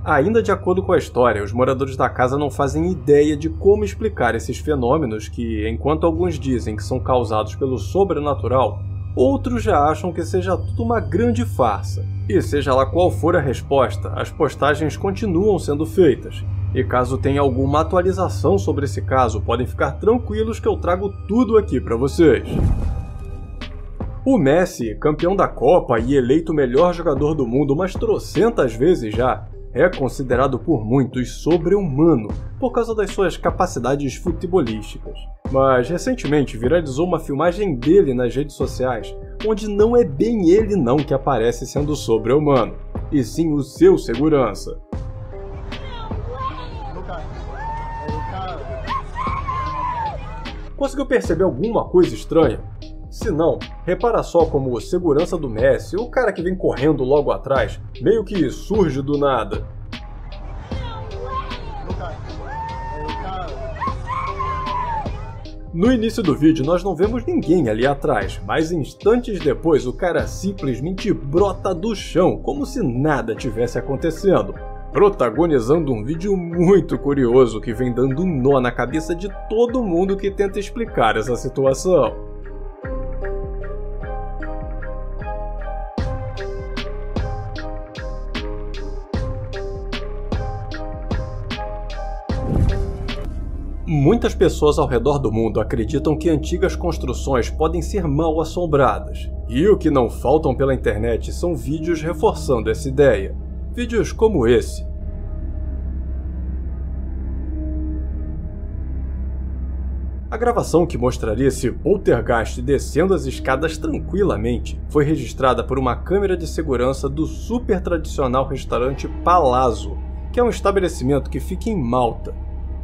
Ainda de acordo com a história, os moradores da casa não fazem ideia de como explicar esses fenômenos que, enquanto alguns dizem que são causados pelo sobrenatural, outros já acham que seja tudo uma grande farsa. E seja lá qual for a resposta, as postagens continuam sendo feitas. E caso tenha alguma atualização sobre esse caso, podem ficar tranquilos que eu trago tudo aqui para vocês. O Messi, campeão da Copa e eleito o melhor jogador do mundo umas trocentas vezes já, é considerado por muitos sobre-humano por causa das suas capacidades futebolísticas. Mas recentemente viralizou uma filmagem dele nas redes sociais, onde não é bem ele não que aparece sendo sobre-humano, e sim o seu segurança. Conseguiu perceber alguma coisa estranha? Se não, repara só como o segurança do Messi, o cara que vem correndo logo atrás, meio que surge do nada. No início do vídeo nós não vemos ninguém ali atrás, mas instantes depois o cara simplesmente brota do chão, como se nada tivesse acontecendo, protagonizando um vídeo muito curioso que vem dando um nó na cabeça de todo mundo que tenta explicar essa situação. Muitas pessoas ao redor do mundo acreditam que antigas construções podem ser mal assombradas. E o que não faltam pela internet são vídeos reforçando essa ideia. Vídeos como esse. A gravação que mostraria esse poltergeist descendo as escadas tranquilamente foi registrada por uma câmera de segurança do super tradicional restaurante Palazzo, que é um estabelecimento que fica em Malta.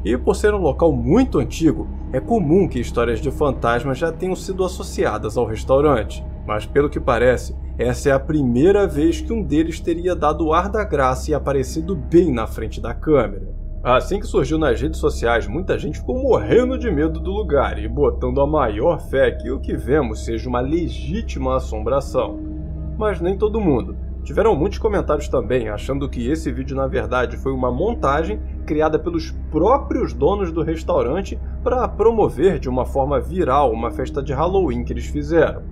E por ser um local muito antigo, é comum que histórias de fantasmas já tenham sido associadas ao restaurante. Mas pelo que parece, essa é a primeira vez que um deles teria dado o ar da graça e aparecido bem na frente da câmera. Assim que surgiu nas redes sociais, muita gente ficou morrendo de medo do lugar e botando a maior fé que o que vemos seja uma legítima assombração. Mas nem todo mundo. Tiveram muitos comentários também achando que esse vídeo na verdade foi uma montagem criada pelos próprios donos do restaurante para promover de uma forma viral uma festa de Halloween que eles fizeram.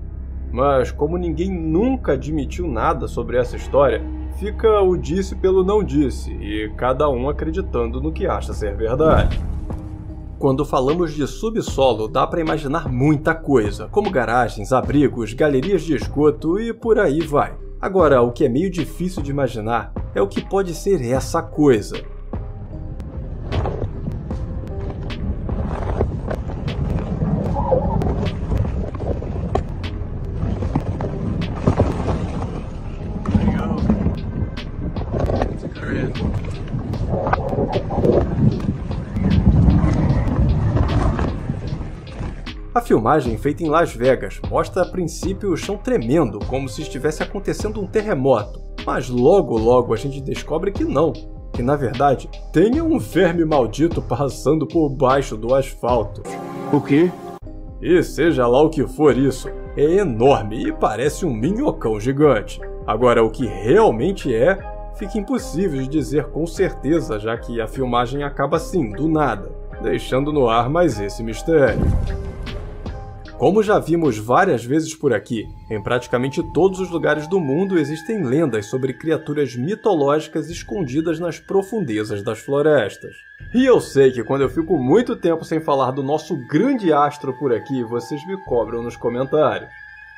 Mas como ninguém nunca admitiu nada sobre essa história, fica o disse pelo não disse e cada um acreditando no que acha ser verdade. Quando falamos de subsolo, dá para imaginar muita coisa, como garagens, abrigos, galerias de esgoto e por aí vai. Agora, o que é meio difícil de imaginar é o que pode ser essa coisa. A filmagem, feita em Las Vegas, mostra a princípio o chão tremendo, como se estivesse acontecendo um terremoto. Mas logo a gente descobre que não, que na verdade tem um verme maldito passando por baixo do asfalto. O quê? E seja lá o que for isso, é enorme e parece um minhocão gigante. Agora, o que realmente é, fica impossível de dizer com certeza, já que a filmagem acaba assim, do nada, deixando no ar mais esse mistério. Como já vimos várias vezes por aqui, em praticamente todos os lugares do mundo existem lendas sobre criaturas mitológicas escondidas nas profundezas das florestas. E eu sei que quando eu fico muito tempo sem falar do nosso grande astro por aqui, vocês me cobram nos comentários.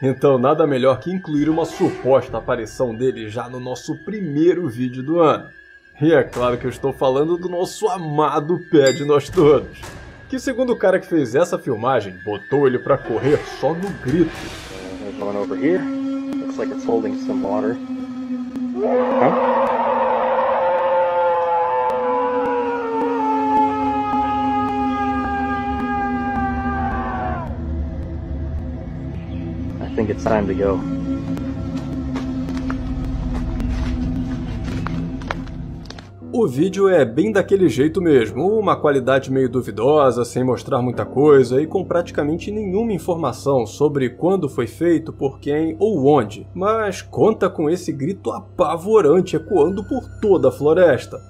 Então nada melhor que incluir uma suposta aparição dele já no nosso primeiro vídeo do ano. E é claro que eu estou falando do nosso amado pé de nós todos, que segundo o cara que fez essa filmagem, botou ele pra correr só no grito. There's one over here. Looks like it's holding some water. Huh? I think it's time to go. O vídeo é bem daquele jeito mesmo, uma qualidade meio duvidosa, sem mostrar muita coisa e com praticamente nenhuma informação sobre quando foi feito, por quem ou onde, mas conta com esse grito apavorante ecoando por toda a floresta.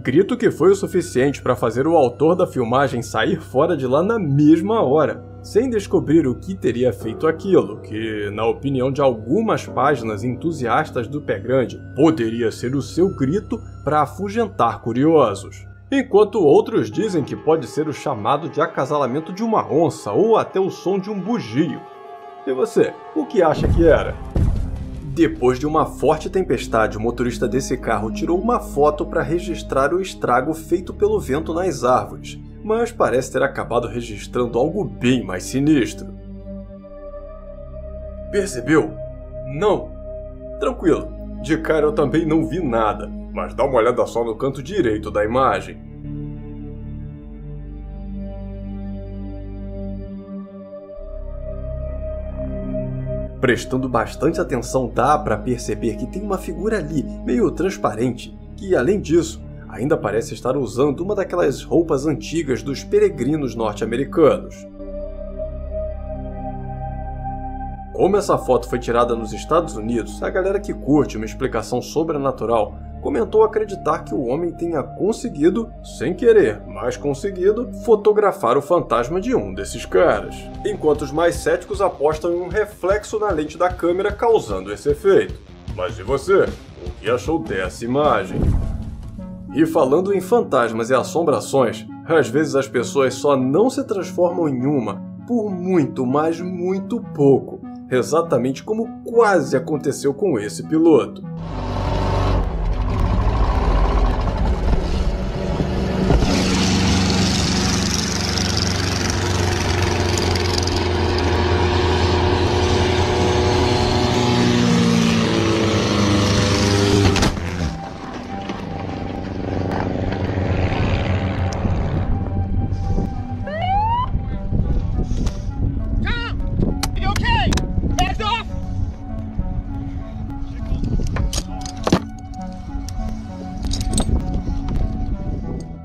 Grito que foi o suficiente para fazer o autor da filmagem sair fora de lá na mesma hora, sem descobrir o que teria feito aquilo, que, na opinião de algumas páginas entusiastas do pé grande, poderia ser o seu grito para afugentar curiosos. Enquanto outros dizem que pode ser o chamado de acasalamento de uma onça ou até o som de um bugio. E você, o que acha que era? Depois de uma forte tempestade, o motorista desse carro tirou uma foto para registrar o estrago feito pelo vento nas árvores, mas parece ter acabado registrando algo bem mais sinistro. Percebeu? Não. Tranquilo, de cara eu também não vi nada, mas dá uma olhada só no canto direito da imagem. Prestando bastante atenção, dá para perceber que tem uma figura ali, meio transparente, que, além disso, ainda parece estar usando uma daquelas roupas antigas dos peregrinos norte-americanos. Como essa foto foi tirada nos Estados Unidos, a galera que curte uma explicação sobrenatural comentou acreditar que o homem tenha conseguido, sem querer, mas conseguido, fotografar o fantasma de um desses caras, enquanto os mais céticos apostam em um reflexo na lente da câmera causando esse efeito. Mas e você? O que achou dessa imagem? E falando em fantasmas e assombrações, às vezes as pessoas só não se transformam em uma por muito, mas muito pouco, exatamente como quase aconteceu com esse piloto.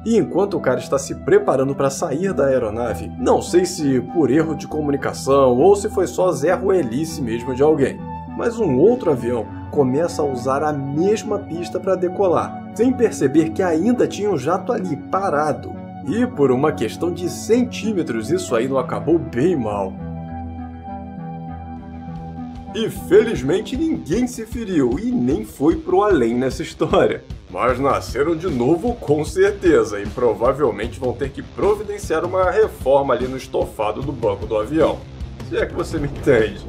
E enquanto o cara está se preparando para sair da aeronave, não sei se por erro de comunicação ou se foi só Zé Ruelice mesmo de alguém, mas um outro avião começa a usar a mesma pista para decolar, sem perceber que ainda tinha um jato ali parado. E por uma questão de centímetros isso aí não acabou bem mal. E felizmente ninguém se feriu e nem foi pro além nessa história. Mas nasceram de novo com certeza e provavelmente vão ter que providenciar uma reforma ali no estofado do banco do avião. Se é que você me entende.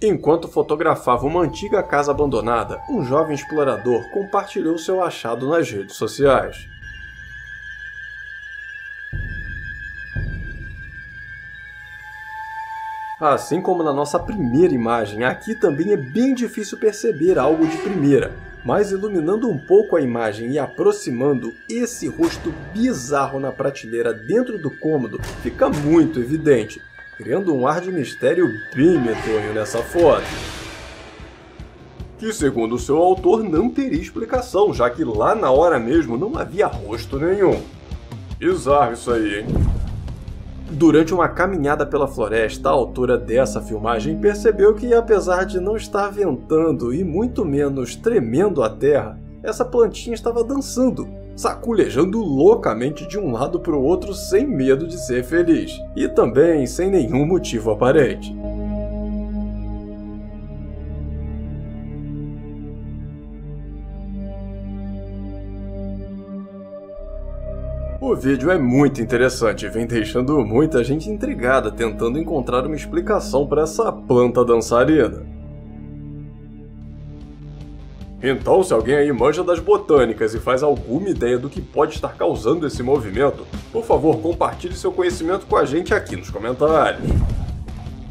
Enquanto fotografava uma antiga casa abandonada, um jovem explorador compartilhou seu achado nas redes sociais. Assim como na nossa primeira imagem, aqui também é bem difícil perceber algo de primeira, mas iluminando um pouco a imagem e aproximando, esse rosto bizarro na prateleira dentro do cômodo fica muito evidente, criando um ar de mistério bem medonho nessa foto. Que, segundo o seu autor, não teria explicação, já que lá na hora mesmo não havia rosto nenhum. Bizarro isso aí, hein? Durante uma caminhada pela floresta, a autora dessa filmagem percebeu que, apesar de não estar ventando e muito menos tremendo a terra, essa plantinha estava dançando, saculejando loucamente de um lado para o outro sem medo de ser feliz, e também sem nenhum motivo aparente. O vídeo é muito interessante e vem deixando muita gente intrigada tentando encontrar uma explicação para essa planta dançarina. Então, se alguém aí manja das botânicas e faz alguma ideia do que pode estar causando esse movimento, por favor, compartilhe seu conhecimento com a gente aqui nos comentários.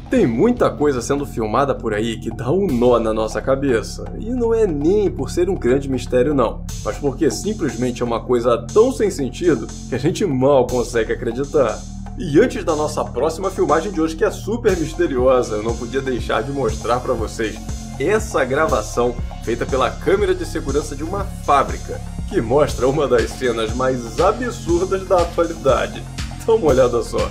Tem muita coisa sendo filmada por aí que dá um nó na nossa cabeça, e não é nem por ser um grande mistério não, mas porque simplesmente é uma coisa tão sem sentido que a gente mal consegue acreditar. E antes da nossa próxima filmagem de hoje, que é super misteriosa, eu não podia deixar de mostrar para vocês essa gravação feita pela câmera de segurança de uma fábrica, que mostra uma das cenas mais absurdas da atualidade. Dá uma olhada só.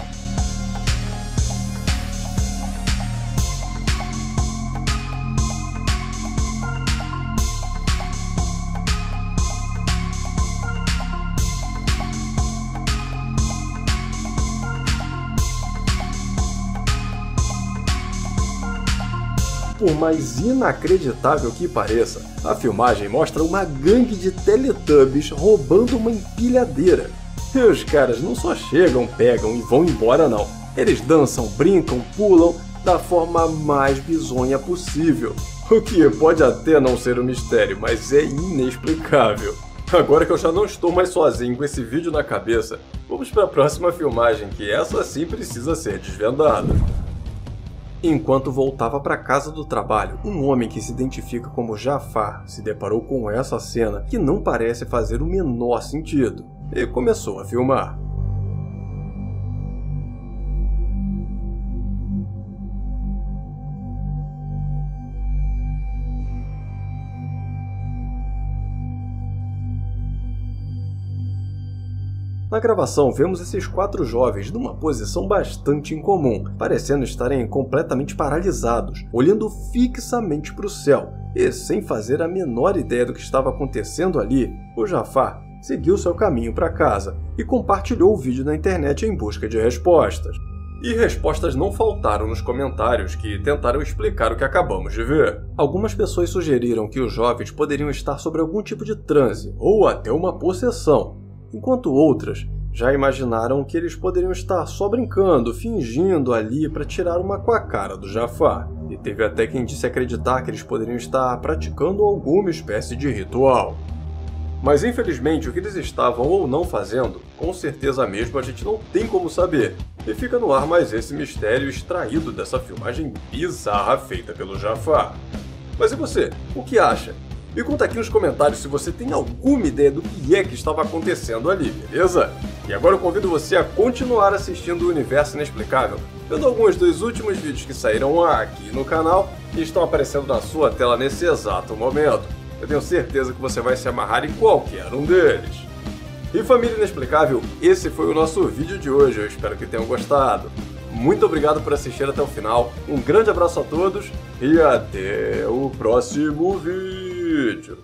Por mais inacreditável que pareça, a filmagem mostra uma gangue de Teletubbies roubando uma empilhadeira. E os caras não só chegam, pegam e vão embora não. Eles dançam, brincam, pulam da forma mais bizonha possível. O que pode até não ser um mistério, mas é inexplicável. Agora que eu já não estou mais sozinho com esse vídeo na cabeça, vamos para a próxima filmagem, que essa sim precisa ser desvendada. Enquanto voltava para casa do trabalho, um homem que se identifica como Jafar se deparou com essa cena que não parece fazer o menor sentido e começou a filmar. Na gravação, vemos esses 4 jovens numa posição bastante incomum, parecendo estarem completamente paralisados, olhando fixamente para o céu, e sem fazer a menor ideia do que estava acontecendo ali, o Jafar seguiu seu caminho para casa e compartilhou o vídeo na internet em busca de respostas. E respostas não faltaram nos comentários que tentaram explicar o que acabamos de ver. Algumas pessoas sugeriram que os jovens poderiam estar sob algum tipo de transe, ou até uma possessão, enquanto outras já imaginaram que eles poderiam estar só brincando, fingindo ali para tirar uma com a cara do Jafar. E teve até quem disse acreditar que eles poderiam estar praticando alguma espécie de ritual. Mas infelizmente o que eles estavam ou não fazendo, com certeza mesmo a gente não tem como saber. E fica no ar mais esse mistério extraído dessa filmagem bizarra feita pelo Jafar. Mas e você? O que acha? Me conta aqui nos comentários se você tem alguma ideia do que é que estava acontecendo ali, beleza? E agora eu convido você a continuar assistindo o Universo Inexplicável, vendo alguns dos últimos vídeos que saíram aqui no canal e estão aparecendo na sua tela nesse exato momento. Eu tenho certeza que você vai se amarrar em qualquer um deles. E família Inexplicável, esse foi o nosso vídeo de hoje, eu espero que tenham gostado. Muito obrigado por assistir até o final, um grande abraço a todos e até o próximo vídeo.